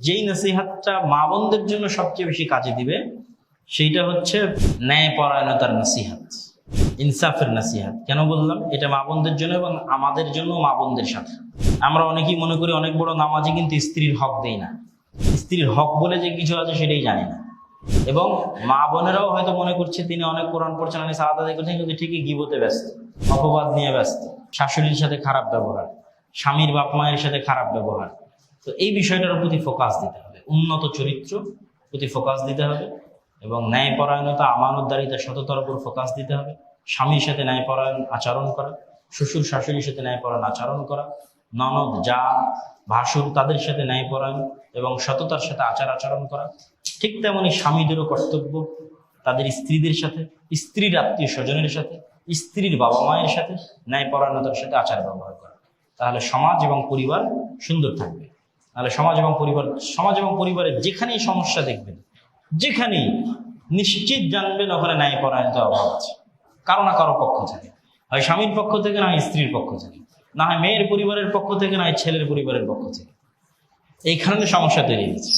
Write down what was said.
যেই নসিহতটা মা বোনদের জন্য সবচেয়ে বেশি কাজে দিবে সেইটা হচ্ছে ন্যায়পরায়ণতার নসিহত, ইনসাফের নসিহত। কেন বললাম এটা মা বোনদের জন্য এবং আমাদের জন্য, মা বোনদের সাথে। আমরা অনেকেই মনে করি অনেক বড় নামাজি, কিন্তু স্ত্রীর হক দেই না। স্ত্রীর হক বলে যে কিছু আছে সেটাই জানি না। এবং মা বোনেরাও হয়তো মনে করছে তিনি অনেক কোরআন পড়ছেন, অনেক সালাত আদায় করছেন, কিন্তু ঠিকই গীবতে ব্যস্ত, অপবাদ নিয়ে ব্যস্ত, শাশুড়ির সাথে খারাপ ব্যবহার, স্বামীর বাপ মায়ের সাথে খারাপ ব্যবহার। তো এই বিষয়টার প্রতি ফোকাস দিতে হবে, উন্নত চরিত্র প্রতি ফোকাস দিতে হবে এবং ন্যায়পরায়ণতা, আমানতদারিতা, সততার উপর ফোকাস দিতে হবে। স্বামীর সাথে ন্যায়পরায়ণ আচরণ করা, শ্বশুর শাশুড়ির সাথে ন্যায়পরায়ণ আচরণ করা, ননদ যা ভাসুর তাদের সাথে ন্যায়পরায়ণ এবং সততার সাথে আচরণ করা। ঠিক তেমনি স্বামীদেরও কর্তব্য তাদের স্ত্রীদের সাথে, স্ত্রীর আত্মীয় স্বজনের সাথে, স্ত্রীর বাবা মায়ের সাথে ন্যায়পরায়ণতার সাথে আচার ব্যবহার করা। তাহলে সমাজ এবং পরিবার সুন্দর থাকবে। তাহলে সমাজ এবং পরিবারের যেখানেই সমস্যা দেখবেন, যেখানেই নিশ্চিত জানবেন ওখানে ন্যায়পরায়ণতার অভাব আছে, কারো না কারো পক্ষ থেকে, হয় স্বামীর পক্ষ থেকে, না হয় স্ত্রীর পক্ষ থেকে, না হয় মেয়ের পরিবারের পক্ষ থেকে, না হয় ছেলের পরিবারের পক্ষ থেকে। এইখানে সমস্যা তৈরি হয়েছে।